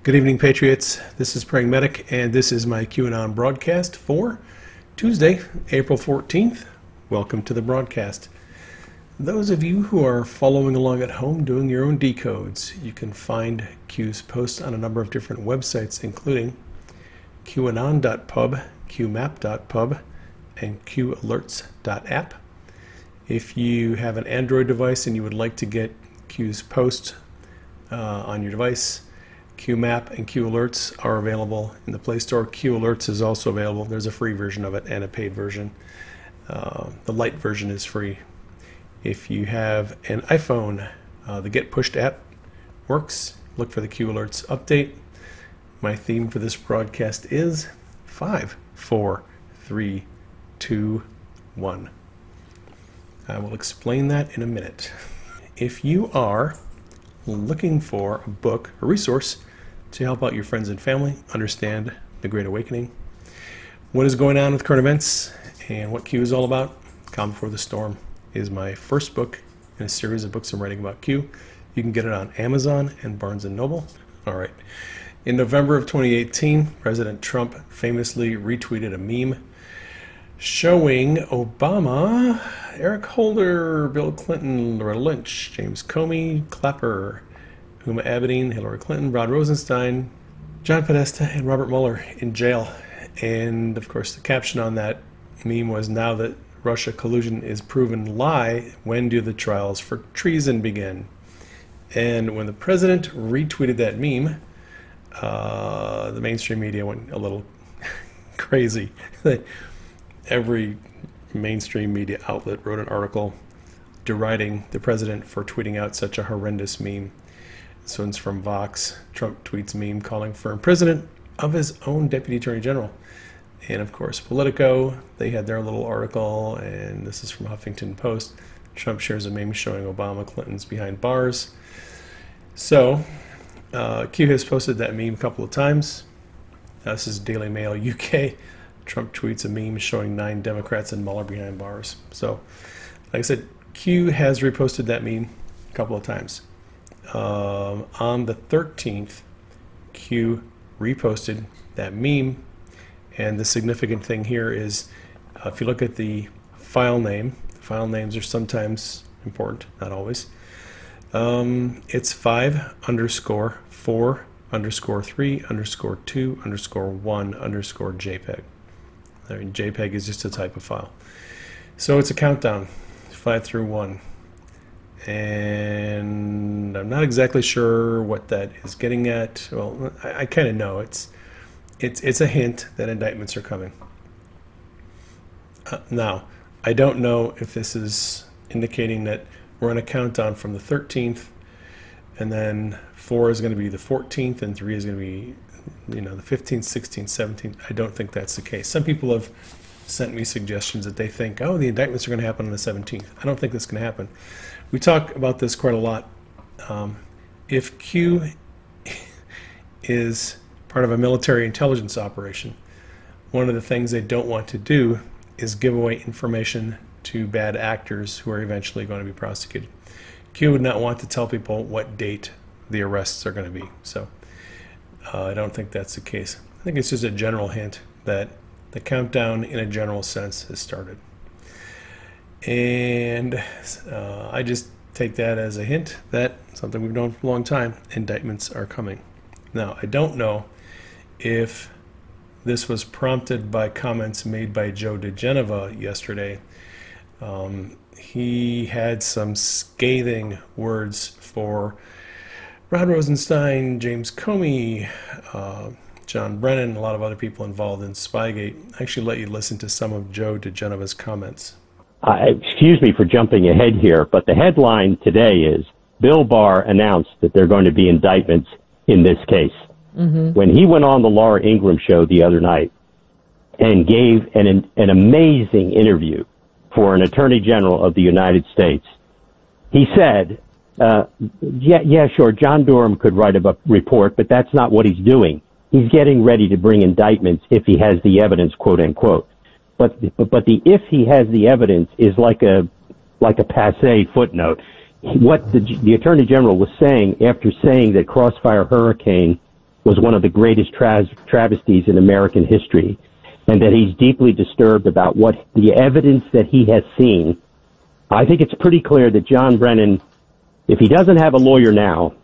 Good evening, Patriots. This is Praying Medic, and this is my QAnon broadcast for Tuesday, April 14th. Welcome to the broadcast. Those of you who are following along at home doing your own decodes, you can find Q's posts on a number of different websites, including qanon.pub, qmap.pub, and qalerts.app. If you have an Android device and you would like to get Q's post on your device, QMap and QAlerts are available in the Play Store. QAlerts is also available. There's a free version of it and a paid version. The light version is free. If you have an iPhone, the Get Pushed app works. Look for the QAlerts update. My theme for this broadcast is 5, 4, 3, 2, 1. I will explain that in a minute. If you are looking for a book, a resource to help out your friends and family understand the Great Awakening, what is going on with current events, and what Q is all about, Calm Before the Storm is my first book in a series of books I'm writing about Q. You can get it on Amazon and Barnes & Noble. All right. In November of 2018, President Trump famously retweeted a meme showing Obama, Eric Holder, Bill Clinton, Loretta Lynch, James Comey, Clapper, Huma Abedin, Hillary Clinton, Rod Rosenstein, John Podesta, and Robert Mueller in jail. And of course the caption on that meme was, "Now that Russia collusion is proven lie, when do the trials for treason begin?" And when the president retweeted that meme, the mainstream media went a little crazy. Every mainstream media outlet wrote an article deriding the president for tweeting out such a horrendous meme. This one's from Vox. Trump tweets meme calling for imprisonment of his own deputy attorney general. And of course, Politico, they had their little article, and this is from Huffington Post. Trump shares a meme showing Obama, Clinton's behind bars. So, Q has posted that meme a couple of times. This is Daily Mail UK. Trump tweets a meme showing 9 Democrats and Mueller behind bars. So, like I said, Q has reposted that meme a couple of times. On the 13th, Q reposted that meme, and the significant thing here is if you look at the file names are sometimes important, not always. It's 5_4_3_2_1_ I mean, JPEG is just a type of file. So it's a countdown, 5 through 1. And I'm not exactly sure what that is getting at. Well, I kind of know. It's a hint that indictments are coming. Now, I don't know if this is indicating that we're on a countdown from the 13th, and then 4 is going to be the 14th, and 3 is going to be, the 15th, 16th, 17th. I don't think that's the case. Some people have sent me suggestions that they think, oh, the indictments are going to happen on the 17th. I don't think that's going to happen. We talk about this quite a lot. If Q is part of a military intelligence operation, one of the things they don't want to do is give away information to bad actors who are eventually going to be prosecuted. Q would not want to tell people what date the arrests are going to be. So I don't think that's the case. I think it's just a general hint that the countdown in a general sense has started. And I just take that as a hint that something we've known for a long time, indictments are coming. Now, I don't know if this was prompted by comments made by Joe DeGeneva yesterday. He had some scathing words for Rod Rosenstein, James Comey, John Brennan, a lot of other people involved in Spygate. I actually let you listen to some of Joe DeGeneva's comments. Excuse me for jumping ahead here, but the headline today is Bill Barr announced that there are going to be indictments in this case. Mm-hmm. When he went on the Laura Ingraham show the other night and gave an amazing interview for an attorney general of the United States, he said, yeah, sure, John Durham could write a report, but that's not what he's doing. He's getting ready to bring indictments if he has the evidence, quote unquote. But the if he has the evidence is like a passé footnote. What the Attorney General was saying after saying that Crossfire Hurricane was one of the greatest travesties in American history, and that he's deeply disturbed about what the evidence that he has seen. I think it's pretty clear that John Brennan, if he doesn't have a lawyer now,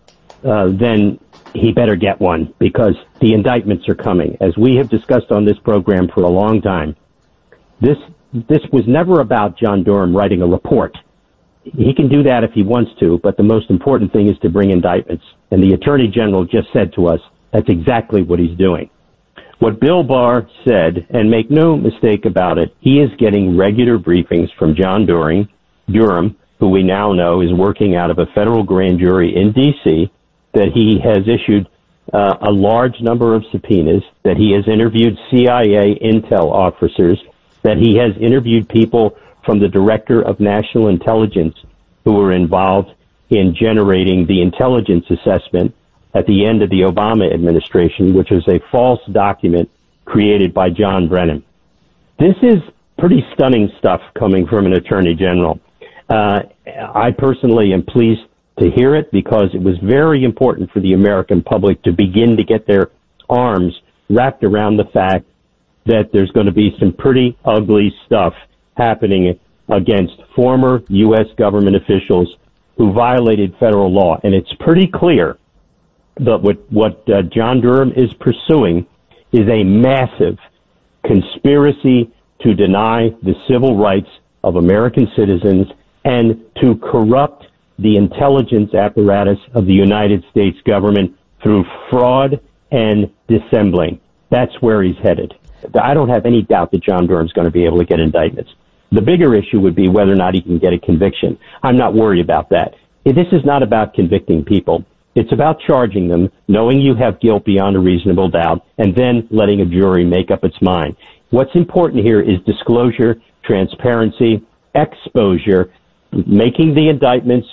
then he better get one, because the indictments are coming. As we have discussed on this program for a long time, this was never about John Durham writing a report. He can do that if he wants to, but the most important thing is to bring indictments. And the Attorney General just said to us, that's exactly what he's doing. What Bill Barr said, and make no mistake about it, he is getting regular briefings from John Durham, who we now know is working out of a federal grand jury in D.C., that he has issued a large number of subpoenas, that he has interviewed CIA intel officers, that he has interviewed people from the Director of National Intelligence who were involved in generating the intelligence assessment at the end of the Obama administration, which was a false document created by John Brennan. This is pretty stunning stuff coming from an Attorney General. I personally am pleased to hear it, because it was very important for the American public to begin to get their arms wrapped around the fact that there's going to be some pretty ugly stuff happening against former U.S. government officials who violated federal law. And it's pretty clear that what John Durham is pursuing is a massive conspiracy to deny the civil rights of American citizens and to corrupt the intelligence apparatus of the United States government through fraud and dissembling. That's where he's headed. I don't have any doubt that John Durham's going to be able to get indictments. The bigger issue would be whether or not he can get a conviction. I'm not worried about that. This is not about convicting people. It's about charging them, knowing you have guilt beyond a reasonable doubt, and then letting a jury make up its mind. What's important here is disclosure, transparency, exposure, making the indictments,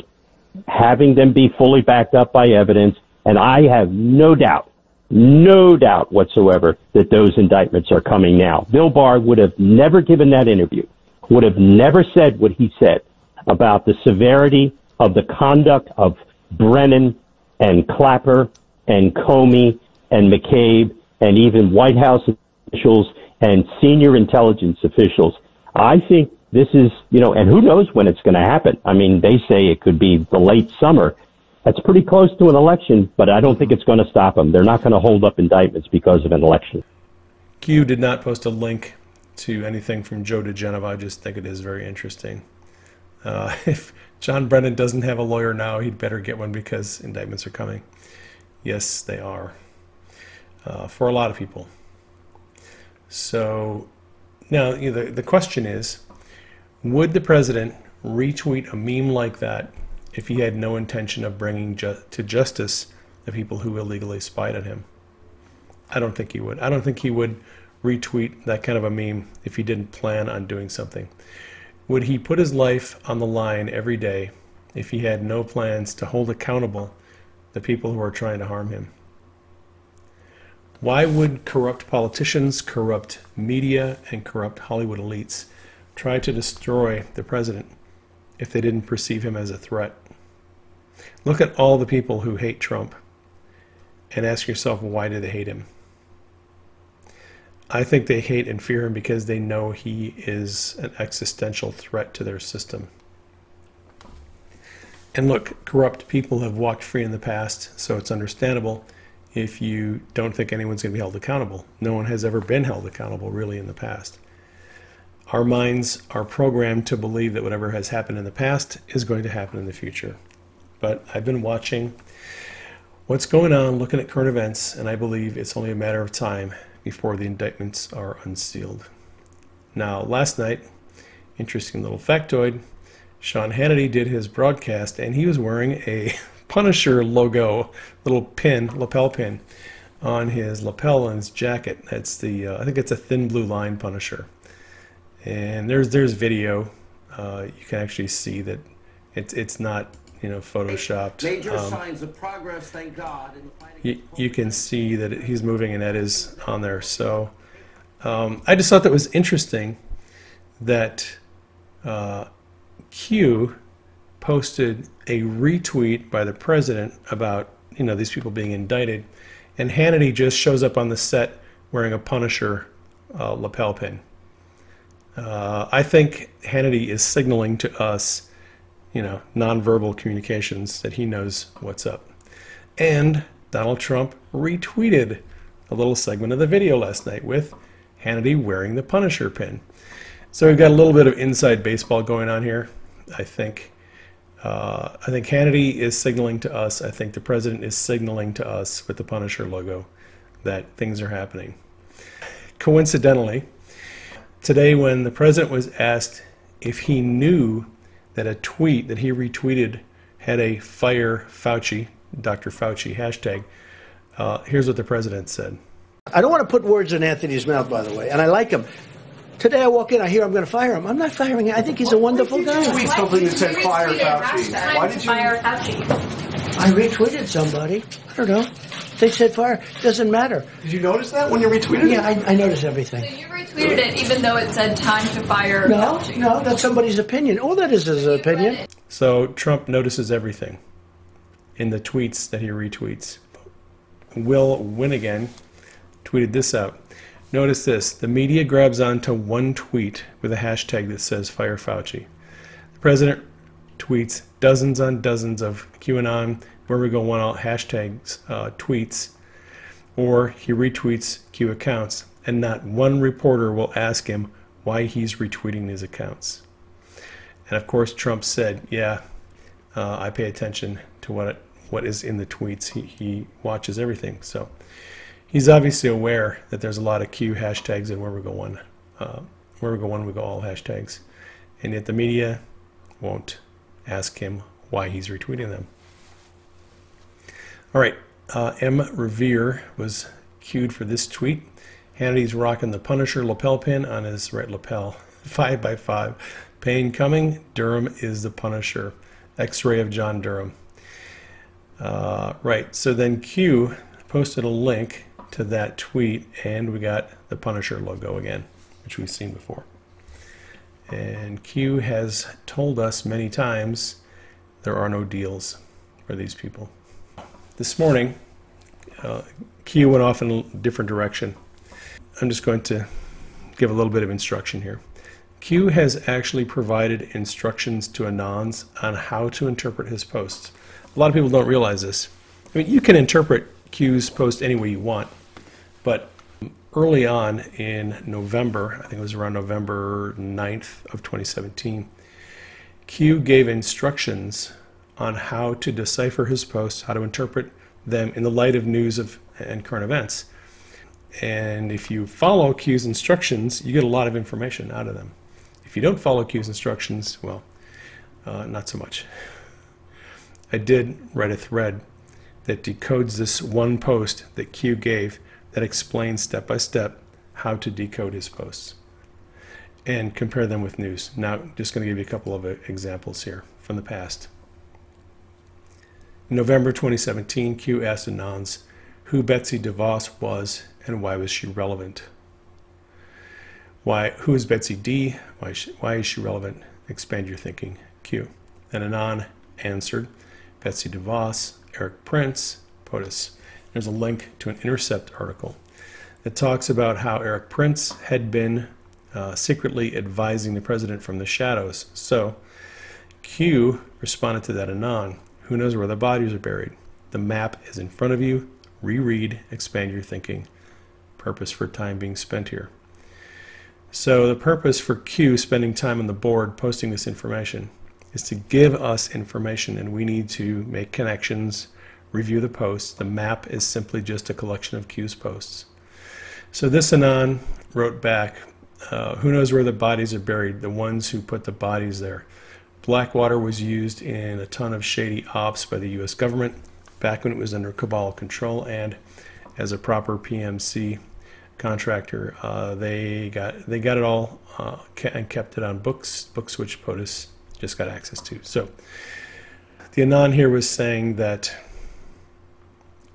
having them be fully backed up by evidence, and I have no doubt whatsoever that those indictments are coming now. Bill Barr would have never given that interview, would have never said what he said about the severity of the conduct of Brennan and Clapper and Comey and McCabe and even White House officials and senior intelligence officials. I think this is, and who knows when it's going to happen. I mean, they say it could be the late summer. That's pretty close to an election, but I don't think it's going to stop them. They're not going to hold up indictments because of an election. Q did not post a link to anything from Joe DeGenova. I just think it is very interesting. If John Brennan doesn't have a lawyer now, he'd better get one, because indictments are coming. Yes, they are. For a lot of people. So now the question is, would the president retweet a meme like that if he had no intention of bringing to justice the people who illegally spied on him? I don't think he would. I don't think he would retweet that kind of a meme if he didn't plan on doing something. Would he put his life on the line every day if he had no plans to hold accountable the people who are trying to harm him? Why would corrupt politicians, corrupt media, and corrupt Hollywood elites try to destroy the president if they didn't perceive him as a threat? Look at all the people who hate Trump and ask yourself, why do they hate him? I think they hate and fear him because they know he is an existential threat to their system. And look, corrupt people have walked free in the past, so it's understandable if you don't think anyone's going to be held accountable. No one has ever been held accountable, really, in the past. Our minds are programmed to believe that whatever has happened in the past is going to happen in the future. But I've been watching what's going on, looking at current events, and I believe it's only a matter of time before the indictments are unsealed. Now, last night, interesting little factoid, Sean Hannity did his broadcast, and he was wearing a Punisher logo, little pin, lapel pin, on his lapel on his jacket. That's the, I think it's a thin blue line Punisher. And there's video. You can actually see that it's not, photoshopped. Major signs of progress, thank God. In the fight you can see that he's moving, and that is on there. So I just thought that was interesting that Q posted a retweet by the president about these people being indicted, and Hannity just shows up on the set wearing a Punisher lapel pin. I think Hannity is signaling to us, nonverbal communications, that he knows what's up. And Donald Trump retweeted a little segment of the video last night with Hannity wearing the Punisher pin. So we've got a little bit of inside baseball going on here. I think Hannity is signaling to us, I think the president is signaling to us with the Punisher logo that things are happening. Coincidentally, today when the president was asked if he knew that a tweet that he retweeted had a Fire Fauci, Dr. Fauci hashtag, here's what the president said. I don't want to put words in Anthony's mouth, by the way, and I like him. Today I walk in, I hear I'm going to fire him. I'm not firing him. I think he's a wonderful guy. Tweet something that said Fire Fauci. Why did you Fire Fauci? I retweeted somebody. I don't know. They said fire. Doesn't matter. Did you notice that when you retweeted it? Yeah, I notice everything. So you retweeted it even though it said time to fire No, Fauci? no, that's somebody's opinion. All that is an opinion. So Trump notices everything in the tweets that he retweets. Will Winnigan tweeted this out. Notice this. The media grabs onto one tweet with a hashtag that says Fire Fauci. The president tweets dozens on dozens of QAnon, where we go one out hashtags, tweets, or he retweets Q accounts, and not one reporter will ask him why he's retweeting these accounts. And of course, Trump said, yeah, I pay attention to what is in the tweets. He watches everything. So he's obviously aware that there's a lot of Q hashtags and where we go one, we go all hashtags. And yet the media won't ask him why he's retweeting them. All right, M. Revere was cued for this tweet. Hannity's rocking the Punisher lapel pin on his right lapel. 5x5. Pain coming. Durham is the Punisher. X-ray of John Durham. Right, so then Q posted a link to that tweet, and we got the Punisher logo again, which we've seen before. And Q has told us many times there are no deals for these people. This morning, Q went off in a different direction. I'm just going to give a little bit of instruction here. Q has actually provided instructions to Anons on how to interpret his posts. A lot of people don't realize this. I mean, you can interpret Q's post any way you want, but early on in November, I think it was around November 9th of 2017, Q gave instructions on how to decipher his posts, how to interpret them in the light of news and current events. And if you follow Q's instructions, you get a lot of information out of them. If you don't follow Q's instructions, well, not so much. I did write a thread that decodes this one post that Q gave that explains step by step how to decode his posts and compare them with news. Now, just going to give you a couple of examples here from the past. In November 2017, Q asked Anons who Betsy DeVos was and why was she relevant. Who is Betsy D? Why is she relevant? Expand your thinking, Q. And Anon answered, Betsy DeVos, Eric Prince, POTUS. There's a link to an Intercept article that talks about how Eric Prince had been secretly advising the president from the shadows. So Q responded to that Anon. Who knows where the bodies are buried? The map is in front of you. Reread, expand your thinking. Purpose for time being spent here. So the purpose for Q spending time on the board posting this information is to give us information, and we need to make connections, review the posts. The map is simply just a collection of Q's posts. So this Anon wrote back, who knows where the bodies are buried? The ones who put the bodies there. Blackwater was used in a ton of shady ops by the U.S. government back when it was under cabal control, and as a proper PMC contractor, they got it all and kept it on books which POTUS just got access to. So the Anon here was saying that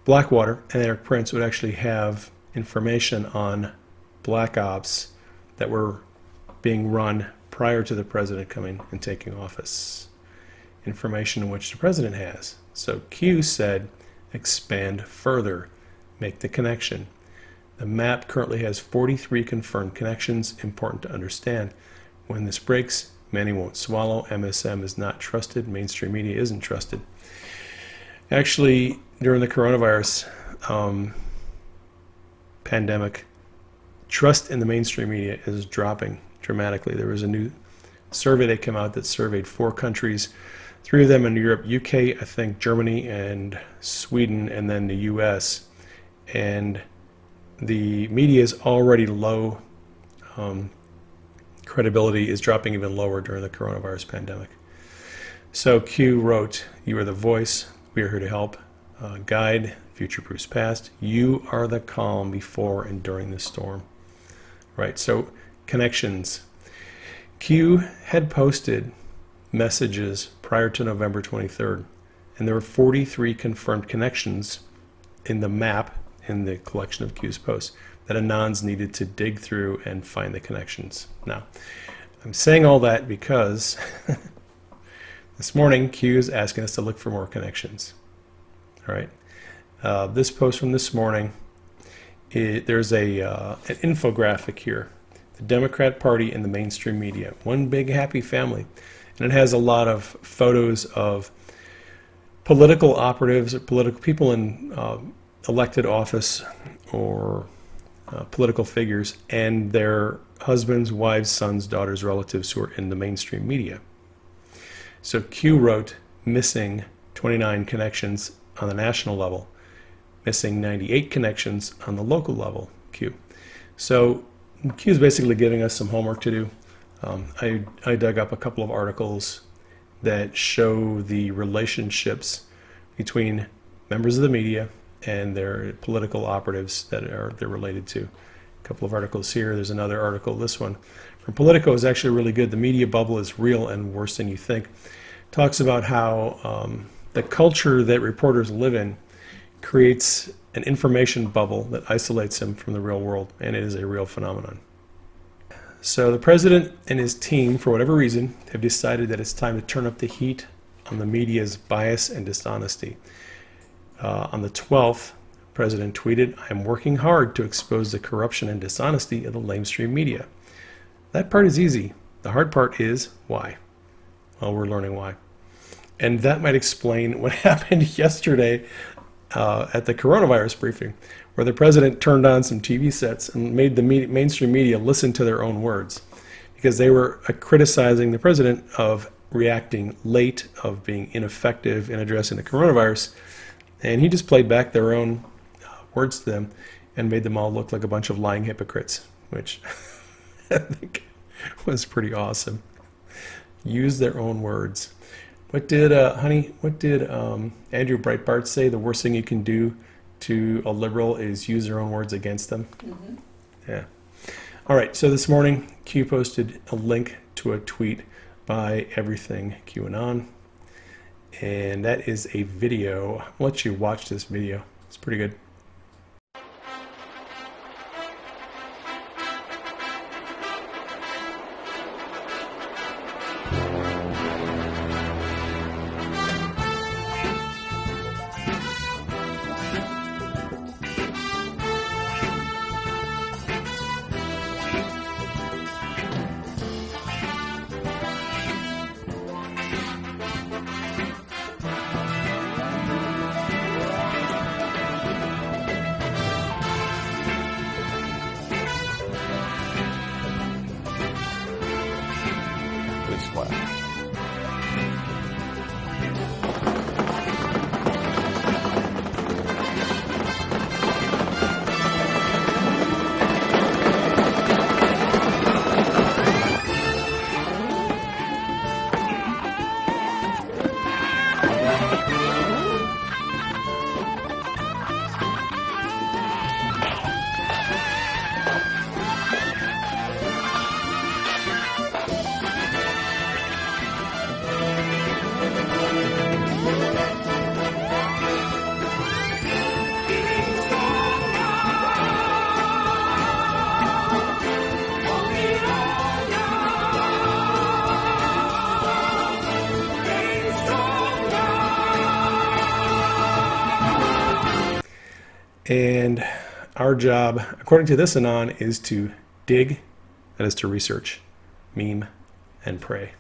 Blackwater and Eric Prince would actually have information on black ops that were being run prior to the president coming and taking office. Information in which the president has. So Q said, expand further. make the connection. The map currently has 43 confirmed connections. Important to understand. When this breaks, many won't swallow. MSM is not trusted. Mainstream media isn't trusted. Actually, during the coronavirus pandemic, trust in the mainstream media is dropping dramatically. There was a new survey that came out that surveyed 4 countries, 3 of them in Europe, UK, I think Germany and Sweden, and then the US. And the media is already low. Credibility is dropping even lower during the coronavirus pandemic. So Q wrote, "You are the voice. We are here to help. Guide, future-proofs past. You are the calm before and during the storm." Right, so connections. Q had posted messages prior to November 23rd, and there were 43 confirmed connections in the map in the collection of Q's posts that Anons needed to dig through and find the connections. Now, I'm saying all that because this morning Q is asking us to look for more connections. All right, this post from this morning, there's an infographic here. The Democrat Party and the mainstream media, one big happy family. And it has a lot of photos of political operatives or political people in elected office or political figures and their husbands, wives, sons, daughters, relatives who are in the mainstream media. So Q wrote, missing 29 connections on the national level, missing 98 connections on the local level, Q. So Q is basically giving us some homework to do. I dug up a couple of articles that show the relationships between members of the media and their political operatives that they're related to. A couple of articles here. There's another article. This one from Politico is actually really good. The media bubble is real and worse than you think. Talks about how the culture that reporters live in creates an information bubble that isolates them from the real world, and it is a real phenomenon. So the president and his team, for whatever reason, have decided that it's time to turn up the heat on the media's bias and dishonesty. On the 12th, the president tweeted, "I am working hard to expose the corruption and dishonesty of the lamestream media." That part is easy. The hard part is why. Well, we're learning why. And that might explain what happened yesterday at the coronavirus briefing, where the president turned on some TV sets and made the mainstream media listen to their own words, because they were criticizing the president of reacting late, of being ineffective in addressing the coronavirus, and he just played back their own words to them and made them all look like a bunch of lying hypocrites, which I think was pretty awesome. Use their own words. What did, what did Andrew Breitbart say? The worst thing you can do to a liberal is use their own words against them. Mm-hmm. Yeah. All right, so this morning, Q posted a link to a tweet by Everything QAnon. And that is a video. I'll let you watch this video. It's pretty good. And our job, according to this Anon, is to dig, that is to research, meme, and pray.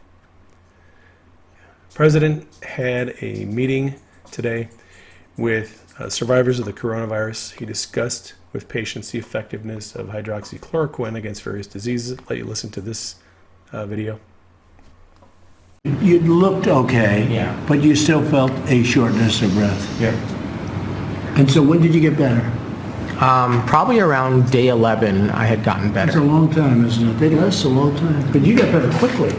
President had a meeting today with survivors of the coronavirus. He discussed with patients the effectiveness of hydroxychloroquine against various diseases. I'll let you listen to this video. You looked okay, but you still felt a shortness of breath. Yeah. And so when did you get better? Probably around day 11, I had gotten better. It's a long time, isn't it? They last a long time. But you got better quickly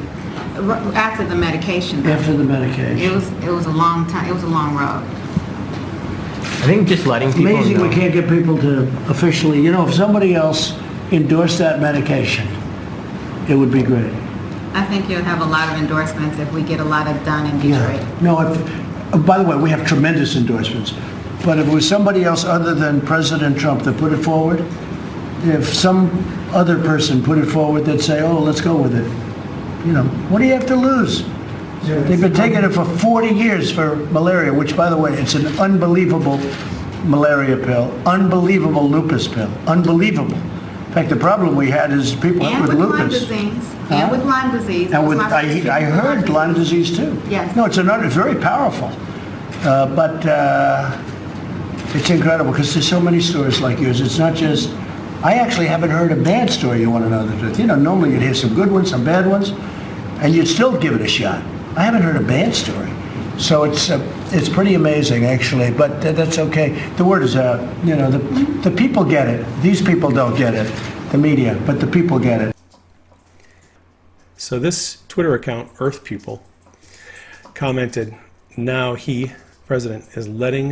After the medication. after the medication. It was a long time. It was a long road. I think just letting people Amazing know. we can't get people to officially, if somebody else endorsed that medication, it would be great. I think you'll have a lot of endorsements if we get a lot of done in Detroit. No, by the way, we have tremendous endorsements. But if it was somebody else other than President Trump that put it forward, if some other person put it forward, they'd say, oh, let's go with it. What do you have to lose? They've been taking it for 40 years for malaria, which, by the way, it's an unbelievable malaria pill, unbelievable lupus pill, unbelievable. In fact, the problem we had is people And with with lupus. Lyme disease. And with Lyme disease. And It was with, my first I treatment for heard Lyme disease too. Yes. No, it's very powerful. But it's incredible because there's so many stories like yours. It's not just, I actually haven't heard a bad story, you want to know the truth. Normally you'd hear some good ones, some bad ones, and you'd still give it a shot. I haven't heard a bad story. So it's pretty amazing, actually, but that's okay. The word is out. The people get it. These people don't get it, the media, but the people get it. So this Twitter account, Earth People, commented, now he, President, is letting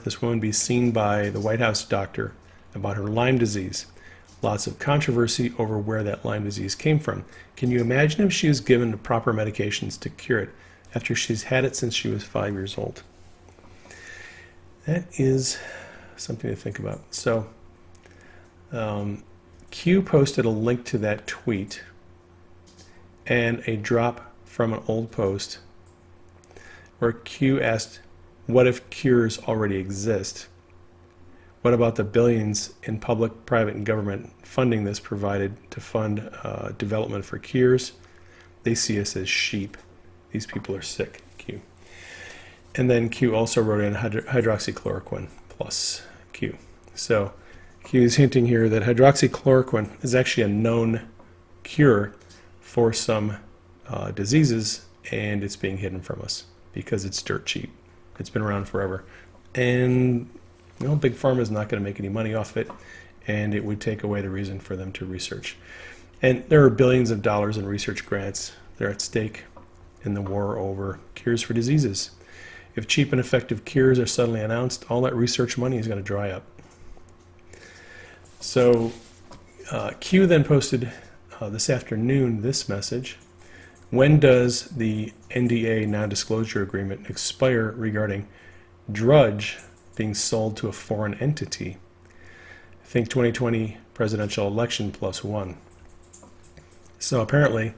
this woman be seen by the White House doctor about her Lyme disease. Lots of controversy over where that Lyme disease came from. Can you imagine if she was given the proper medications to cure it after she's had it since she was 5 years old? That is something to think about. So Q posted a link to that tweet and a drop from an old post where Q asked, what if cures already exist? What about the billions in public, private, and government funding this provided to fund development for cures? They see us as sheep. These people are sick, Q. And then Q also wrote in hydroxychloroquine plus Q. So Q is hinting here that hydroxychloroquine is actually a known cure for some diseases, and it's being hidden from us because it's dirt cheap. It's been around forever. And Big Pharma is not going to make any money off it, and it would take away the reason for them to research. And there are billions of dollars in research grants that are at stake in the war over cures for diseases. If cheap and effective cures are suddenly announced, all that research money is going to dry up. So Q then posted this afternoon this message. When does the NDA non-disclosure agreement expire regarding Drudge being sold to a foreign entity? Think 2020 presidential election +1. So apparently,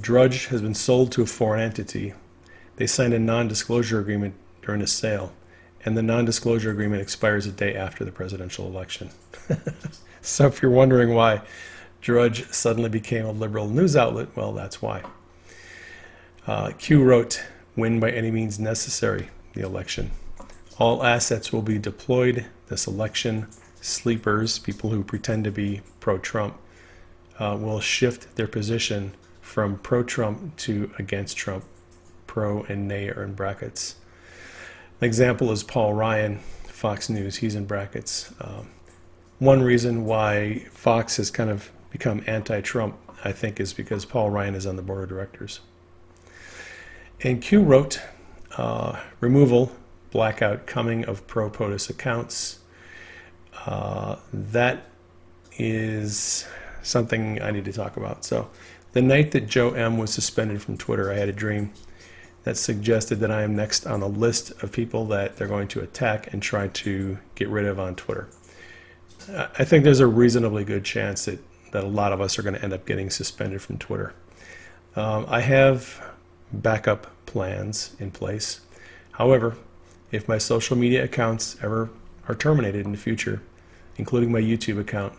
Drudge has been sold to a foreign entity. They signed a non-disclosure agreement during a sale, and the non-disclosure agreement expires a day after the presidential election. So if you're wondering why Drudge suddenly became a liberal news outlet, well, that's why. Q wrote, win by any means necessary, the election. All assets will be deployed this election. Sleepers, people who pretend to be pro-Trump, will shift their position from pro-Trump to against Trump. Pro and nay are in brackets. An example is Paul Ryan, Fox News. He's in brackets. One reason why Fox has kind of become anti-Trump, I think, is because Paul Ryan is on the board of directors. And Q wrote, removal, blackout coming of pro-POTUS accounts. That is something I need to talk about. So the night that Joe M. was suspended from Twitter, I had a dream that suggested that I am next on a list of people that they're going to attack and try to get rid of on Twitter. I think there's a reasonably good chance that a lot of us are going to end up getting suspended from Twitter. I have backup plans in place. However, if my social media accounts ever are terminated in the future, including my YouTube account.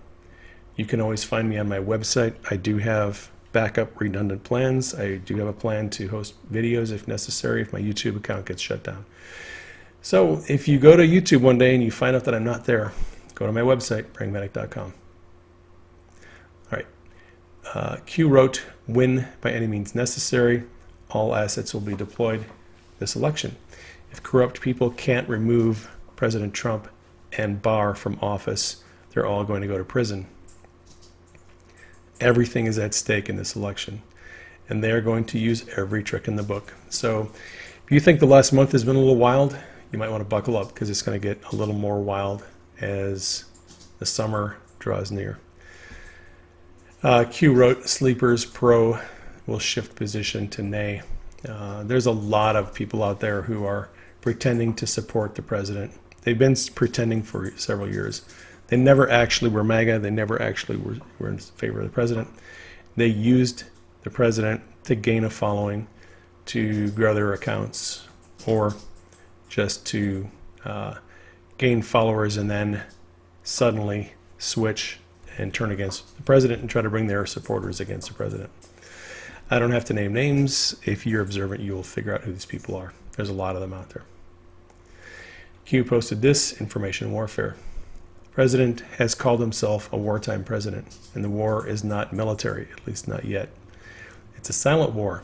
You can always find me on my website. I do have backup redundant plans. I do have a plan to host videos if necessary if my YouTube account gets shut down. So if you go to YouTube one day and you find out that I'm not there, go to my website, prayingmedic.com. All right. Q wrote, "Win by any means necessary. All assets will be deployed this election. If corrupt people can't remove President Trump and Barr from office, they're all going to go to prison. Everything is at stake in this election, and they are going to use every trick in the book." So if you think the last month has been a little wild, you might want to buckle up, because it's going to get a little more wild as the summer draws near. Q wrote, "Sleepers Pro will shift position to nay." There's a lot of people out there who are pretending to support the president. They've been pretending for several years. They never actually were MAGA. They never actually were in favor of the president. They used the president to gain a following, to grow their accounts, or just to gain followers and then suddenly switch and turn against the president and try to bring their supporters against the president. I don't have to name names. If you're observant, you'll figure out who these people are. There's a lot of them out there. Q posted this: "Information warfare. The president has called himself a wartime president, and the war is not military, at least not yet. It's a silent war.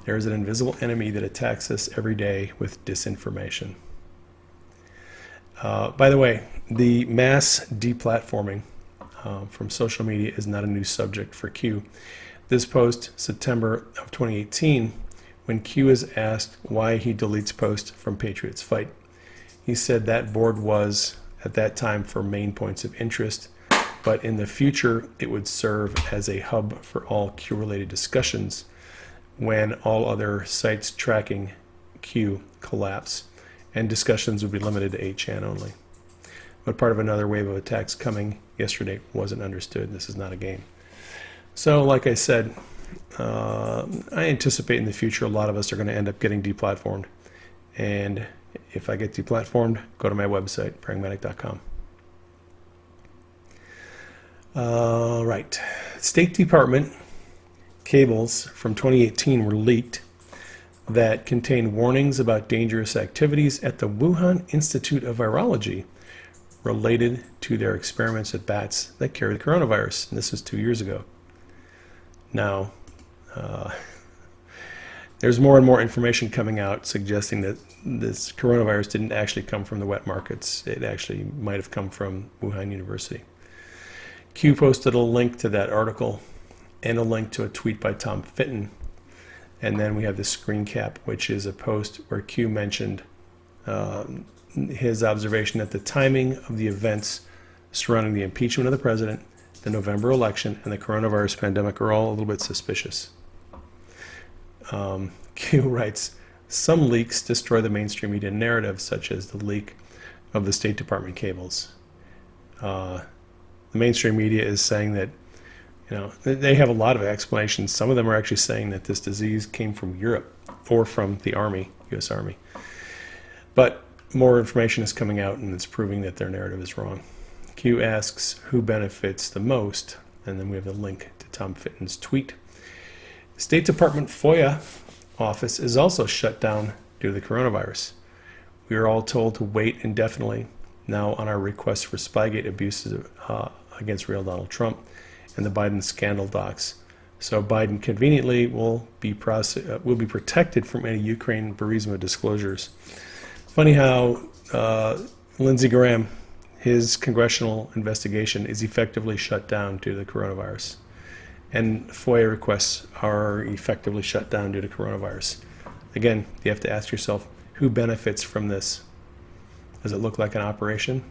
There is an invisible enemy that attacks us every day with disinformation." By the way, the mass deplatforming from social media is not a new subject for Q. This post, September of 2018, when Q is asked why he deletes posts from Patriots Fight. He said that board was, at that time, for main points of interest, but in the future it would serve as a hub for all Q-related discussions when all other sites tracking Q collapse, and discussions would be limited to 8chan only. But part of another wave of attacks coming yesterday wasn't understood. This is not a game. So, like I said, I anticipate in the future a lot of us are going to end up getting deplatformed. And if I get deplatformed, go to my website, prayingmedic.com. Right. State Department cables from 2018 were leaked that contain warnings about dangerous activities at the Wuhan Institute of Virology related to their experiments with bats that carry the coronavirus. And this was 2 years ago. Now, there's more and more information coming out suggesting that this coronavirus didn't actually come from the wet markets. It actually might have come from Wuhan University. Q posted a link to that article and a link to a tweet by Tom Fitton. And then we have the screen cap, which is a post where Q mentioned his observation that the timing of the events surrounding the impeachment of the president, the November election, and the coronavirus pandemic are all a little bit suspicious. Q writes, "Some leaks destroy the mainstream media narrative, such as the leak of the State Department cables." The mainstream media is saying that, they have a lot of explanations. Some of them are actually saying that this disease came from Europe or from the Army, U.S. Army. But more information is coming out, and it's proving that their narrative is wrong. Q asks who benefits the most, and then we have a link to Tom Fitton's tweet. The State Department FOIA office is also shut down due to the coronavirus. We are all told to wait indefinitely now on our request for Spygate abuses against real Donald Trump and the Biden scandal docs. So Biden conveniently will be protected from any Ukraine Burisma disclosures. Funny how Lindsey Graham, his congressional investigation is effectively shut down due to the coronavirus. And FOIA requests are effectively shut down due to coronavirus. Again, you have to ask yourself, who benefits from this? Does it look like an operation?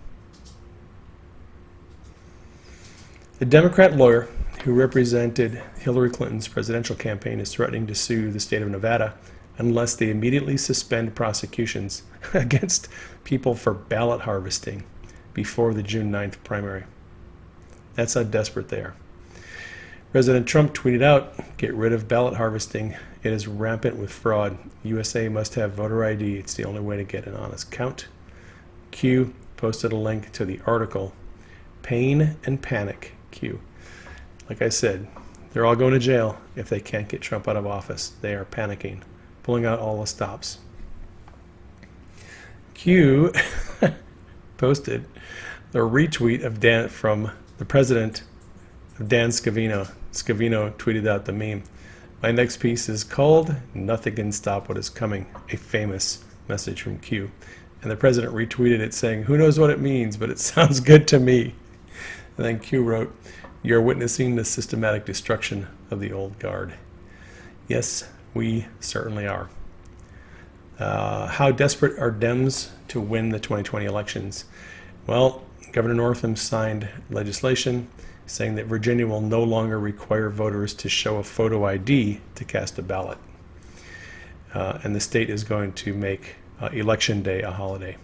The Democrat lawyer who represented Hillary Clinton's presidential campaign is threatening to sue the state of Nevada unless they immediately suspend prosecutions against people for ballot harvesting before the June 9th primary. That's how desperate they are. President Trump tweeted out, "Get rid of ballot harvesting. It is rampant with fraud. USA must have voter ID. It's the only way to get an honest count." Q posted a link to the article, Pain and Panic, Q. Like I said, they're all going to jail if they can't get Trump out of office. They are panicking, pulling out all the stops. Q posted a retweet of Dan from the president of Dan Scavino. Scavino tweeted out the meme. My next piece is called Nothing Can Stop What Is Coming, a famous message from Q. And the president retweeted it saying, who knows what it means, but it sounds good to me. And then Q wrote, you're witnessing the systematic destruction of the old guard. Yes, we certainly are. How desperate are Dems to win the 2020 elections? Well, Governor Northam signed legislation saying that Virginia will no longer require voters to show a photo ID to cast a ballot. And the state is going to make Election Day a holiday.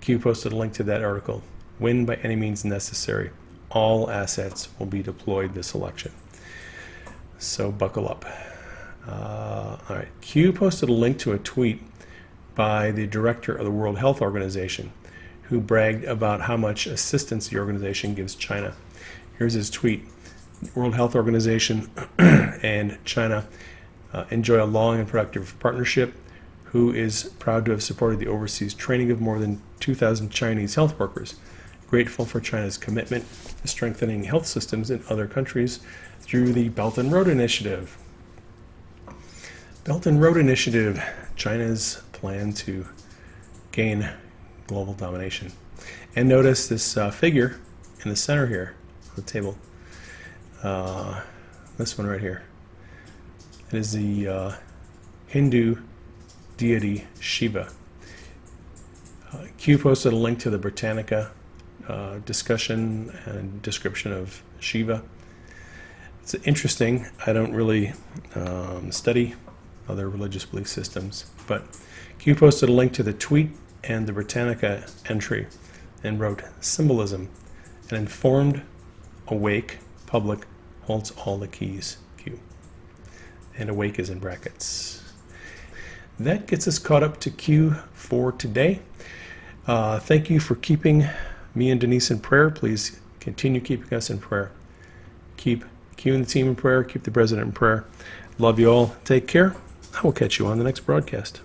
Q posted a link to that article. Win by any means necessary. All assets will be deployed this election. So buckle up. All right. Q posted a link to a tweet by the director of the World Health Organization, who bragged about how much assistance the organization gives China. Here's his tweet. World Health Organization and China enjoy a long and productive partnership. Who is proud to have supported the overseas training of more than 2,000 Chinese health workers. Grateful for China's commitment to strengthening health systems in other countries through the Belt and Road Initiative. Belt and Road Initiative, China's plan to gain global domination. And notice this figure in the center here of the table. This one right here. It is the Hindu deity Shiva. Q posted a link to the Britannica discussion and description of Shiva. It's interesting. I don't really study other religious belief systems, but Q posted a link to the tweet and the Britannica entry and wrote, symbolism, an informed, awake public holds all the keys, Q. And awake is in brackets. That gets us caught up to Q for today. Thank you for keeping me and Denise in prayer. Please continue keeping us in prayer. Keep Q and the team in prayer. Keep the president in prayer. Love you all. Take care. I will catch you on the next broadcast.